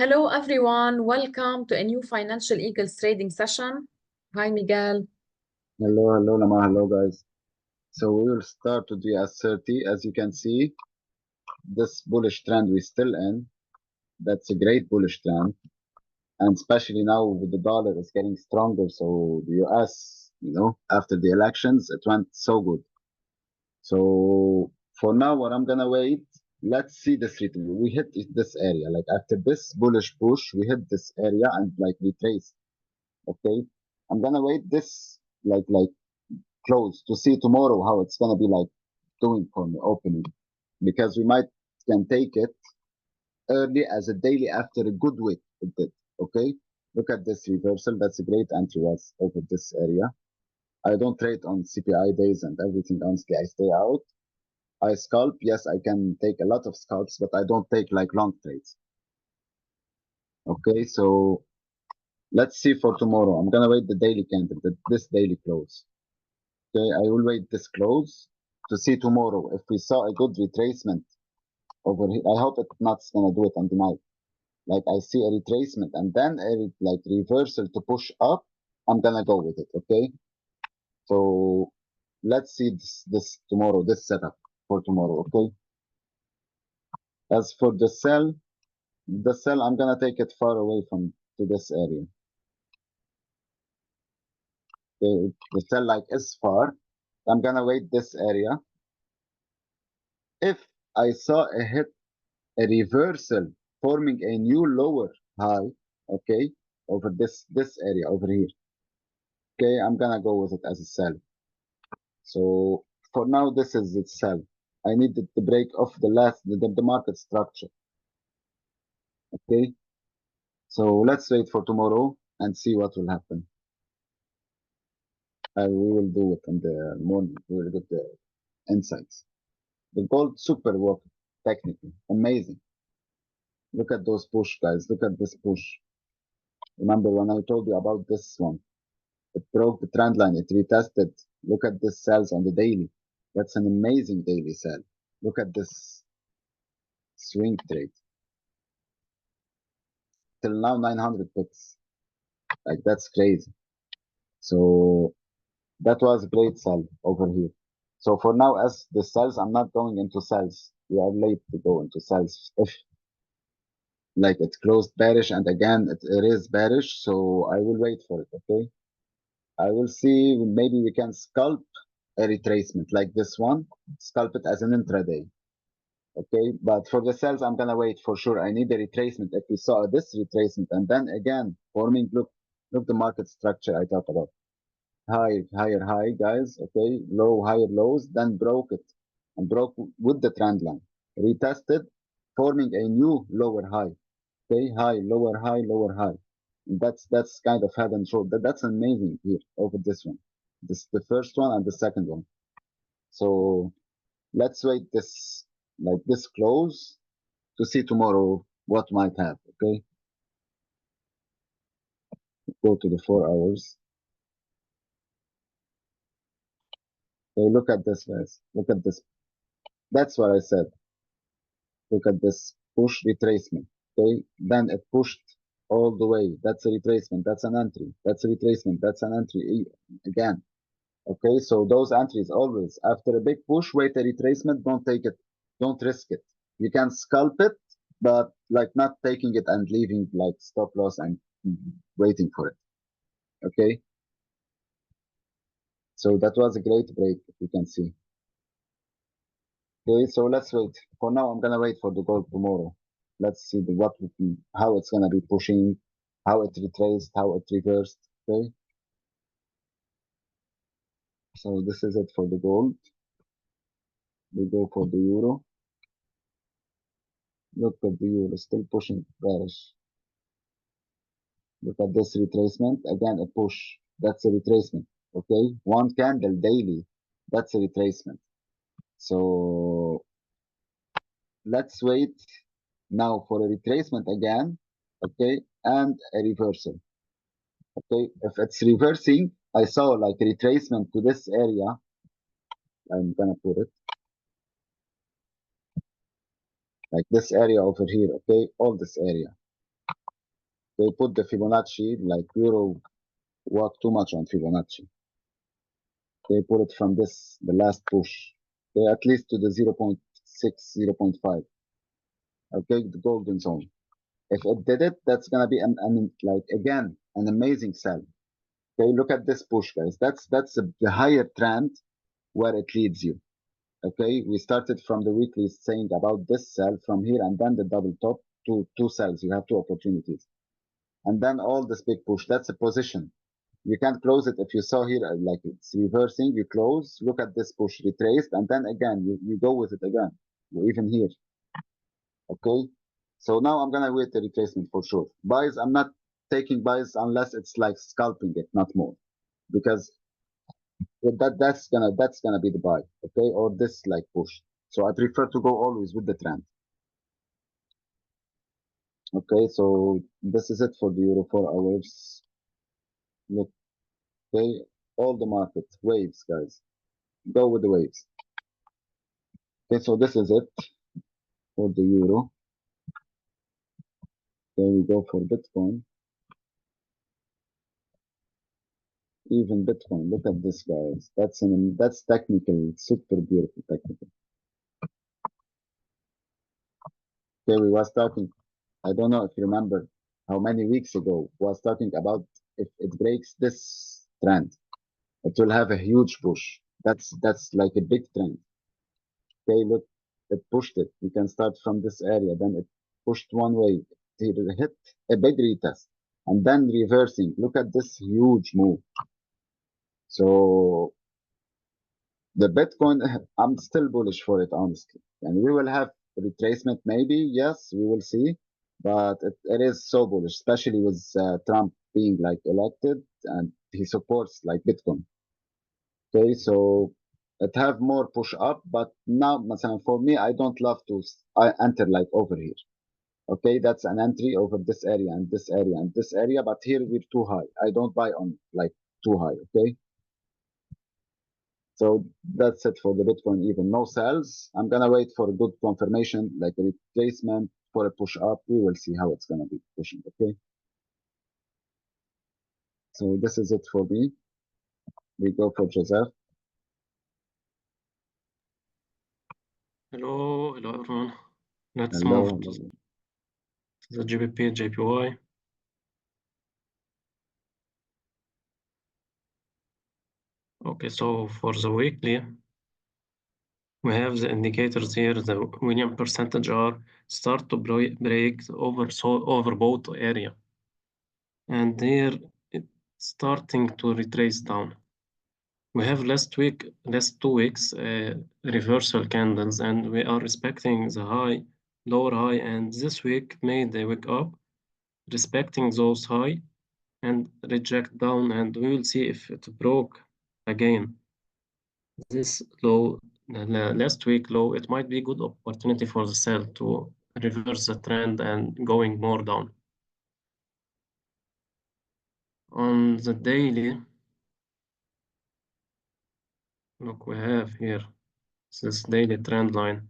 Hello, everyone. Welcome to a new Financial Eagles trading session. Hi, Miguel. Hello, Lama. Hello, guys. So we will start with the S30. As you can see, this bullish trend we're still in. That's a great bullish trend. And especially now with the dollar is getting stronger. So the US, after the elections, it went so good. So for now, what I'm going to wait, let's see this return. We hit this area. Like after this bullish push, we hit this area and like retrace. Okay. I'm going to wait this like close to see tomorrow how it's gonna be like doing for me opening, because we might can take it early as a daily after a good week. It did. Okay, look at this reversal. That's a great entry was over this area. I don't trade on CPI days and everything. Honestly, I stay out. I scalp. Yes, I can take a lot of scalps, but I don't take like long trades. Okay, so let's see for tomorrow. I'm gonna wait the daily candle, this daily close. Okay, I will wait this close to see tomorrow if we saw a good retracement over here. I hope it's not gonna do it on the night. Like I see a retracement and then like reversal to push up. I'm gonna go with it. Okay, so let's see this tomorrow. This setup for tomorrow. Okay. As for the sell I'm gonna take it far away from to this area. The sell like is far. I'm gonna wait this area. If I saw a hit, a reversal forming a new lower high, okay, over this area over here. Okay, I'm gonna go with it as a sell. So for now, this is its sell. I need it to break off the market structure. Okay, so let's wait for tomorrow and see what will happen. We will do it in the morning. We will get the insights. The gold super work technically amazing. Look at those push, guys. Look at this push. Remember when I told you about this one? It broke the trend line. It retested. Look at this sells on the daily. That's an amazing daily sell. Look at this swing trade. Till now, 900 pips. Like that's crazy. So that was a great sell over here. So for now, as the sells, I'm not going into sells. We are late to go into sells. If like it closed bearish and again it is bearish, so I will wait for it. Okay. I will see. Maybe we can scalp a retracement like this one. Scalp it as an intraday. Okay, but for the sells, I'm gonna wait for sure. I need a retracement. If we saw this retracement and then again forming, look the market structure I talked about. Higher high, guys. Okay, low, higher lows, then broke it and broke with the trend line. Retested, forming a new lower high. Okay, high, lower high. That's kind of head and shoulder. That's amazing here over this one. This the first one and the second one. So let's wait this like this close to see tomorrow what might happen. Okay, go to the 4 hours. Okay, look at this, guys. Look at this. That's what I said. Look at this push retracement. Okay, then it pushed all the way. That's a retracement. That's an entry. That's a retracement. That's an entry again. Okay, so those entries always after a big push, wait a retracement. Don't take it. Don't risk it. You can scalp it, but like not taking it and leaving like stop loss and waiting for it. Okay. So that was a great break, if you can see. Okay, so let's wait. For now, I'm gonna wait for the gold tomorrow. Let's see how it's gonna be pushing, how it retraced, how it reversed. Okay. So this is it for the gold. We go for the euro. Look at the euro still pushing bearish. Look at this retracement. Again, a push. That's a retracement. Okay. One candle daily. That's a retracement. So let's wait now for a retracement again. Okay. And a reversal. Okay. If it's reversing, I saw like a retracement to this area. I'm gonna put it like this area over here. Okay. All this area. They put the Fibonacci, like Euro work too much on Fibonacci. They put it from this, the last push. They at least to the 0.6, 0.5. Okay, the golden zone. If it did it, that's gonna be like again an amazing sell. Okay, look at this push, guys. That's the higher trend where it leads you. Okay, we started from the weekly saying about this sell from here and then the double top, two sells. You have two opportunities, and then all this big push. That's a position. You can't close it if you saw here like it's reversing. You close. Look at this push retraced, and then again you go with it again. Even here. Okay, so now I'm gonna wait the retracement for sure. Buys, I'm not taking buys unless it's like scalping it, not more, because that's gonna be the buy, okay, or this like push. So I prefer to go always with the trend. Okay, so this is it for the Euro 4 hours. Look, okay, all the market waves, guys. Go with the waves. Okay, so this is it for the Euro. There we go for Bitcoin. Even Bitcoin, look at this, guys. That's technical, super beautiful technical. Okay, we was talking, I don't know if you remember how many weeks ago, was talking about if it breaks this trend, it will have a huge push. That's like a big trend. Okay, look, it pushed it. You can start from this area, then it pushed one way, it hit a big retest, and then reversing. Look at this huge move. So the Bitcoin, I'm still bullish for it, honestly. And we will have retracement, maybe, yes, we will see. But it is so bullish, especially with Trump being like elected and he supports like Bitcoin. Okay, so it have more push up, but now, for me, I don't love to enter like over here. Okay, that's an entry over this area and this area and this area, but here we're too high. I don't buy on like too high, okay? So that's it for the Bitcoin, even no sells. I'm gonna wait for a good confirmation, like a retracement for a push up. We will see how it's gonna be pushing, okay? So this is it for me. We go for Joseph. Hello everyone. Let's Hello. move to the GBP, JPY. Okay, so for the weekly, we have the indicators here. The median percentage are start to break the overbought area, and here it's starting to retrace down. We have last 2 weeks reversal candles, and we are respecting the high, lower high, and this week made a wake up, respecting those high and reject down, and we will see if it broke again this low, last week low. It might be a good opportunity for the sell to reverse the trend and going more down. On the daily, look, we have here this daily trend line,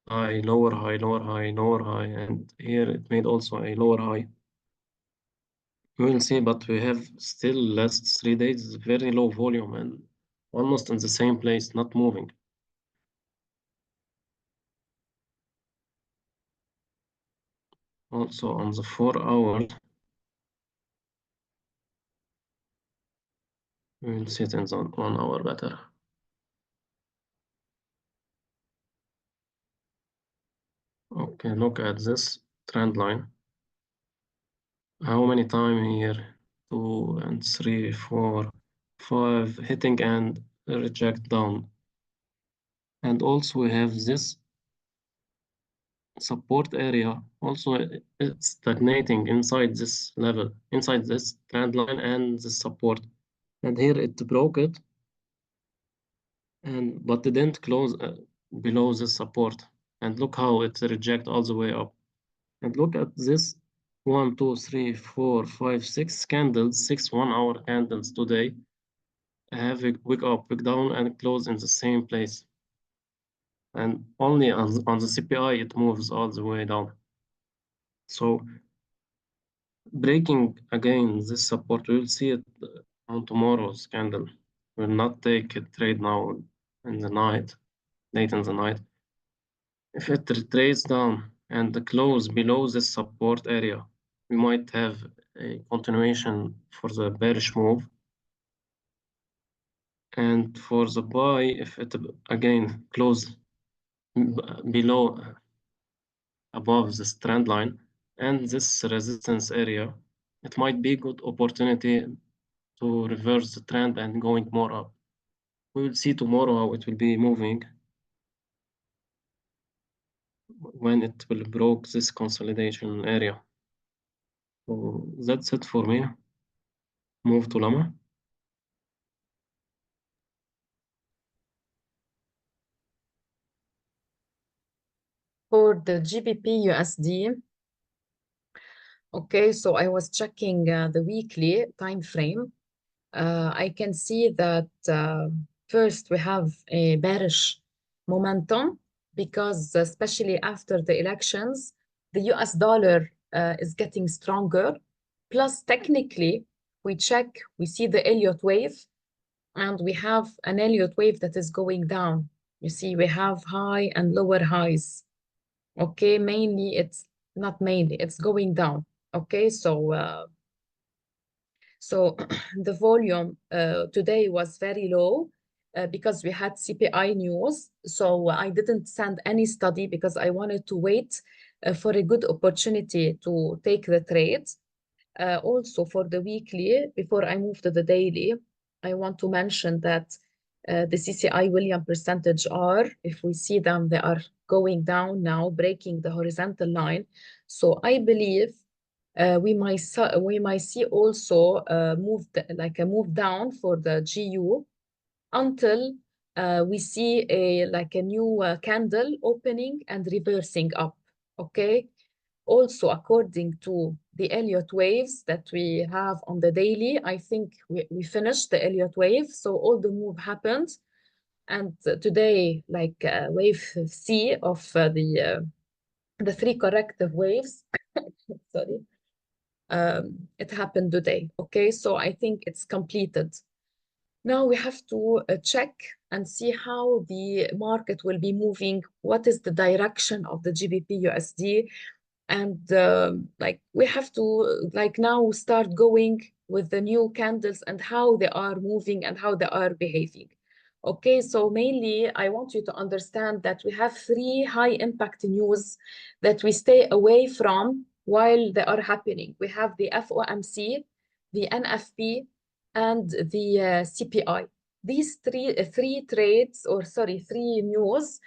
high, lower high, lower high, lower high, and here it made also a lower high. We will see, but we have still last 3 days very low volume and almost in the same place, not moving. Also on the 4 hours, we will see it in the 1 hour better. Okay, look at this trend line. How many times here? 2 and 3, 4, 5, hitting and reject down. And also we have this support area also stagnating inside this level, inside this trend line and the support. And here it broke it, but it didn't close below the support. And look how it reject all the way up. And look at this 1, 2, 3, 4, 5, 6 candles, 6 1-hour candles today. Have a wick up, wick down, and close in the same place. And only on the CPI it moves all the way down. So breaking again this support, we will see it on tomorrow's candle. We'll not take a trade now in the night, late in the night. If it trades down and close below this support area, we might have a continuation for the bearish move. And for the buy, if it again close below, above this trend line and this resistance area, it might be a good opportunity to reverse the trend and going more up. We will see tomorrow how it will be moving when it will broke this consolidation area. So that's it for me. Move to Llama. For the GBP USD, okay, so I was checking the weekly time frame. I can see that first we have a bearish momentum because especially after the elections, the US dollar is getting stronger. Plus, technically, we check, we see the Elliott wave, and we have an Elliott wave that is going down. You see, we have high and lower highs. Okay, mainly it's not mainly, it's going down. Okay, so the volume today was very low because we had CPI news. So I didn't send any study because I wanted to wait for a good opportunity to take the trades. Also for the weekly, before I move to the daily, I want to mention that the CCI William percentage are, if we see them, they are going down now, breaking the horizontal line. So I believe we might see also a move down for the GU until we see a new candle opening and reversing up. Okay. Also, according to the Elliott waves that we have on the daily, I think we finished the Elliott wave. So all the move happened. And today, wave C of the three corrective waves, sorry, it happened today. Okay, so I think it's completed. Now we have to check and see how the market will be moving. What is the direction of the GBP USD? And we have to now start going with the new candles and how they are moving and how they are behaving. Okay, so mainly I want you to understand that we have three high impact news that we stay away from while they are happening. We have the FOMC, the NFP, and the CPI. These three trades, or sorry, three news,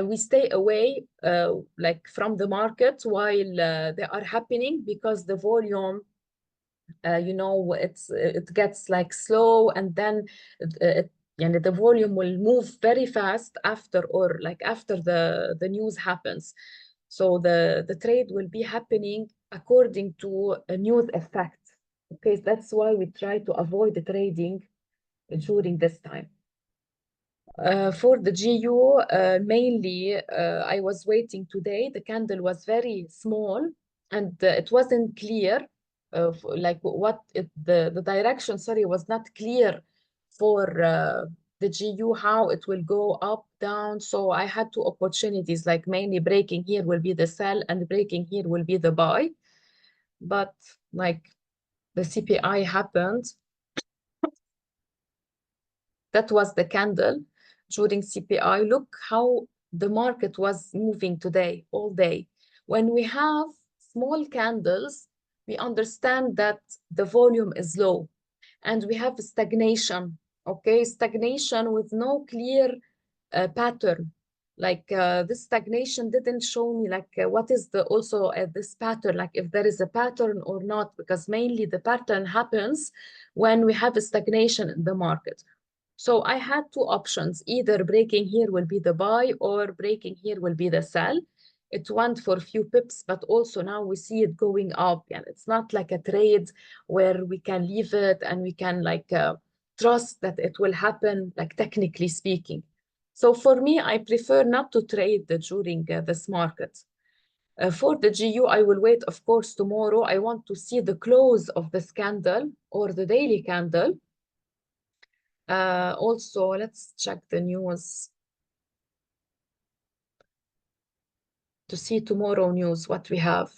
we stay away from the market while they are happening because the volume, it gets slow, and then the volume will move very fast after the news happens. So the trade will be happening according to a news effect. Okay, that's why we try to avoid the trading during this time. For the GU, mainly, I was waiting today. The candle was very small and it wasn't clear, the direction, sorry, was not clear for the GU, how it will go up, down. So I had two opportunities, mainly breaking here will be the sell and breaking here will be the buy. But the CPI happened. That was the candle during CPI. Look how the market was moving today, all day. When we have small candles, we understand that the volume is low and we have stagnation, okay? Stagnation with no clear pattern. This stagnation didn't show me what is this pattern, if there is a pattern or not, because mainly the pattern happens when we have a stagnation in the market. So I had two options, either breaking here will be the buy or breaking here will be the sell. It went for a few pips, but also now we see it going up. And it's not like a trade where we can leave it and we can trust that it will happen, technically speaking. So for me, I prefer not to trade during this market. For the GU, I will wait, of course, tomorrow. I want to see the close of this candle or the daily candle. Also, let's check the news to see tomorrow news, what we have.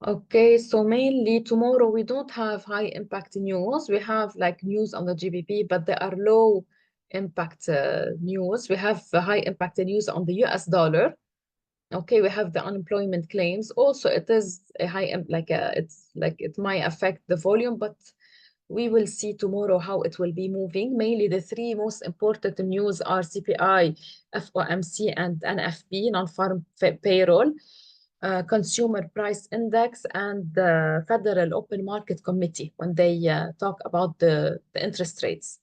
Okay, so mainly tomorrow we don't have high impact news. We have like news on the GBP, but there are low impact news. We have high impact news on the US dollar. Okay, we have the unemployment claims. Also, it is a high, it's like it might affect the volume, but we will see tomorrow how it will be moving. Mainly the three most important news are CPI, FOMC, and NFP, non-farm payroll, consumer price index, and the Federal Open Market Committee when they talk about the interest rates.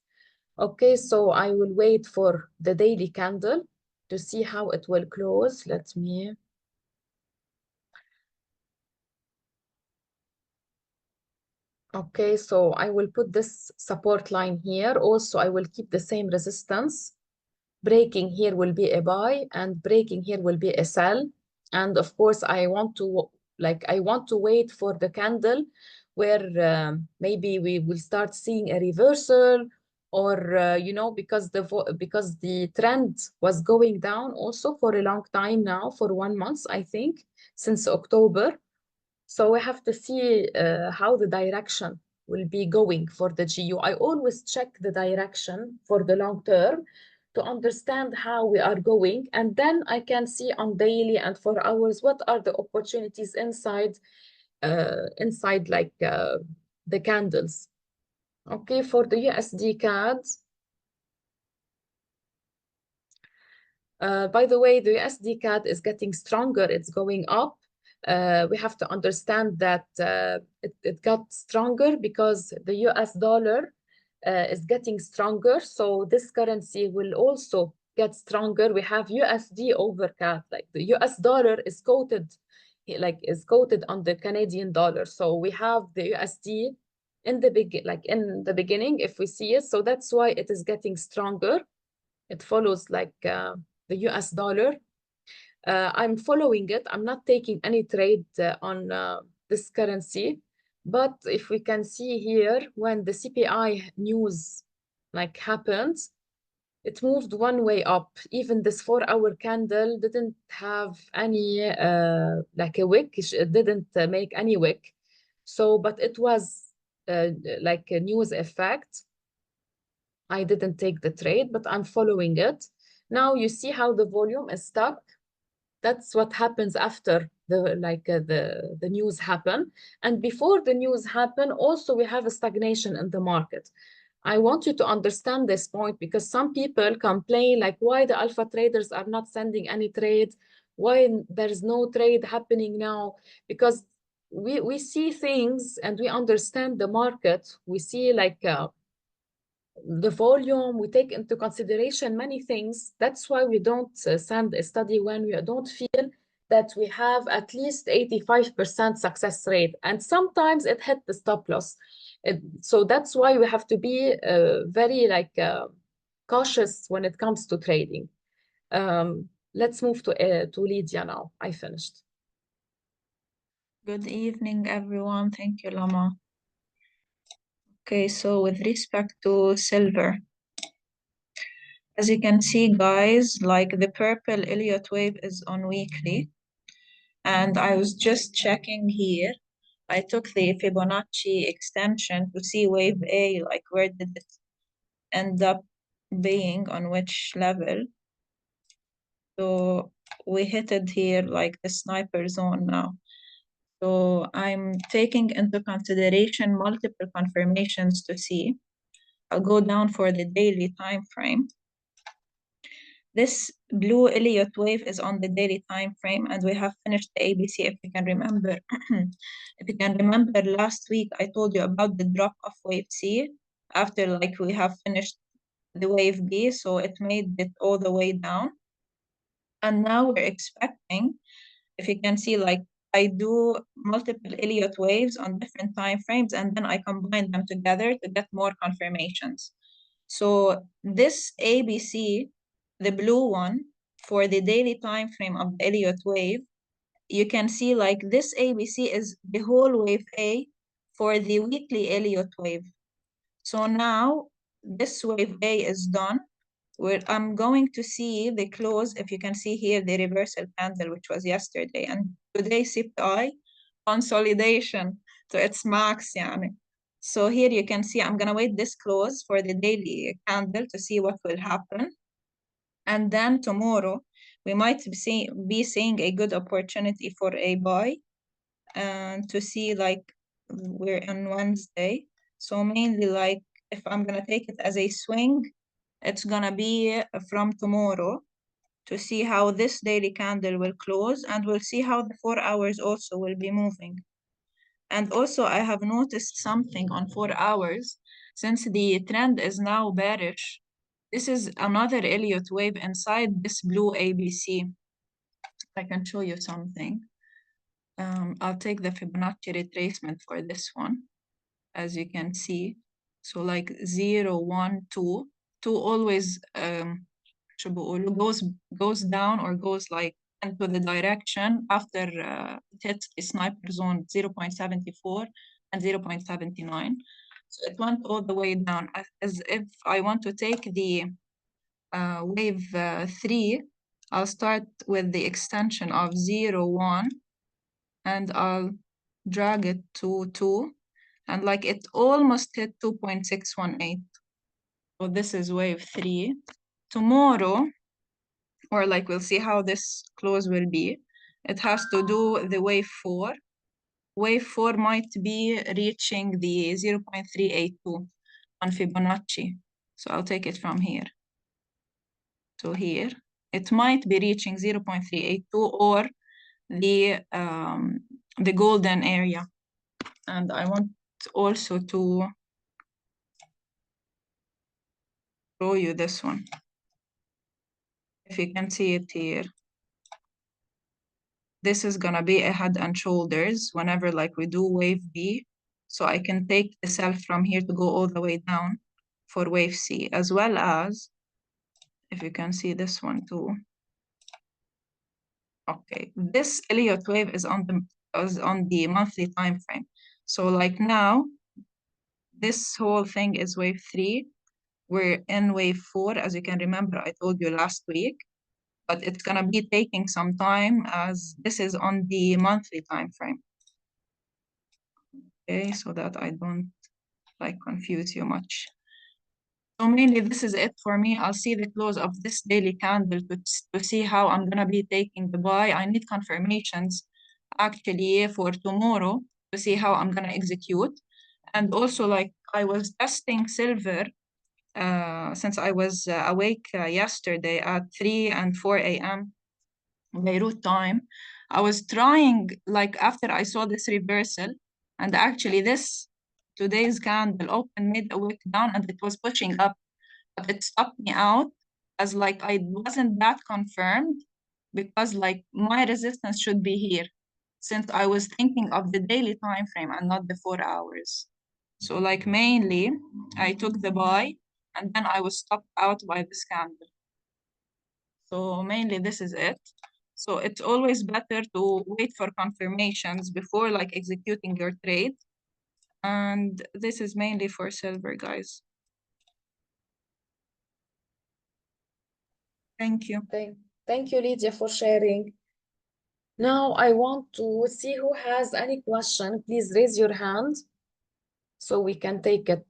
Okay, so I will wait for the daily candle to see how it will close. Let me. Okay, so I will put this support line here. Also, I will keep the same resistance. Breaking here will be a buy, and breaking here will be a sell. And of course, I want to wait for the candle where maybe we will start seeing a reversal, or you know, because the trend was going down also for a long time now, for 1 month, I think, since October. So we have to see how the direction will be going for the GU. I always check the direction for the long term to understand how we are going, and then I can see on daily and 4 hours what are the opportunities inside like the candles. Okay, for the USD CAD. By the way, the USD CAD is getting stronger. It's going up. We have to understand that it got stronger because the US dollar is getting stronger. So this currency will also get stronger. We have USD over CAD. Like the US dollar is quoted on the Canadian dollar. So we have the USD in the beginning, if we see it. So that's why it is getting stronger. It follows like the US dollar. I'm following it. I'm not taking any trade on this currency. But if we can see here, when the CPI news happened, it moved one way up. Even this 4-hour candle didn't have any like a wick. It didn't make any wick. So, but it was like a news effect. I didn't take the trade, but I'm following it. Now you see how the volume is stuck. That's what happens after the news happen. And before the news happen, also we have a stagnation in the market. I want you to understand this point because some people complain like why the alpha traders are not sending any trade, why there's no trade happening now, because we see things and we understand the market. We see the volume, we take into consideration many things. That's why we don't send a study when we don't feel that we have at least 85% success rate. And sometimes it hit the stop loss. So that's why we have to be very cautious when it comes to trading. Let's move to Lydia now. I finished. Good evening, everyone. Thank you, Lama. Okay, so with respect to silver, as you can see, guys, like the purple Elliott wave is on weekly. And I was just checking here. I took the Fibonacci extension to see wave A, like where did it end up being, on which level. So we hit it here like the sniper zone now. So I'm taking into consideration multiple confirmations to see. I'll go down for the daily time frame. This blue Elliott wave is on the daily time frame, and we have finished the ABC. If you can remember, if you can remember last week, I told you about the drop of wave C after we have finished the wave B, so it made it all the way down. And now we're expecting, if you can see, I do multiple Elliott waves on different time frames, and then I combine them together to get more confirmations. So this ABC the blue one, for the daily time frame of the Elliott wave, you can see like this ABC is the whole wave A for the weekly Elliott wave. So now this wave A is done. Where I'm going to see the close, if you can see here, the reversal candle, which was yesterday, and today CPI consolidation to its max. Yani. So here you can see, I'm gonna wait this close for the daily candle to see what will happen. And then tomorrow, we might be seeing a good opportunity for a buy, and to see like we're on Wednesday. So mainly like if I'm gonna take it as a swing, it's gonna be from tomorrow to see how this daily candle will close, and we'll see how the 4 hours also will be moving. And also I have noticed something on 4 hours, since the trend is now bearish. This is another Elliott wave inside this blue ABC. I can show you something. I'll take the Fibonacci retracement for this one, as you can see. So like 0, 1, 2, 2 always goes down or goes like into the direction after it hits the sniper zone 0.74 and 0.79. So it went all the way down, as if I want to take the wave 3, I'll start with the extension of 0, 1, and I'll drag it to 2, and like it almost hit 2.618. So this is wave 3. Tomorrow, or like we'll see how this close will be, it has to do the wave 4. Wave 4 might be reaching the 0.382 on Fibonacci. So I'll take it from here to here. It might be reaching 0.382 or the golden area. And I want also to show you this one. If you can see it here. This is gonna be a head and shoulders whenever like we do wave B. So I can take the sell from here to go all the way down for wave C, as well as, if you can see this one too. Okay, this Elliott wave is on the monthly time frame. So like now, this whole thing is wave 3. We're in wave 4, as you can remember, I told you last week, but it's gonna be taking some time as this is on the monthly time frame. Okay, so that I don't like confuse you much. So mainly this is it for me. I'll see the close of this daily candle to see how I'm gonna be taking the buy. I need confirmations actually for tomorrow to see how I'm gonna execute. And also like I was testing silver since I was awake yesterday at 3 and 4 a.m. Beirut time. I was trying, like after I saw this reversal, and actually this today's candle open made a wick down and it was pushing up, but it stopped me out as like I wasn't that confirmed, because like my resistance should be here, since I was thinking of the daily time frame and not the 4 hours. So like mainly I took the buy and then I was stopped out by this candle. So mainly this is it. So it's always better to wait for confirmations before like executing your trade. And this is mainly for silver, guys. Thank you. Thank you, Lydia, for sharing. Now I want to see who has any question. Please raise your hand so we can take it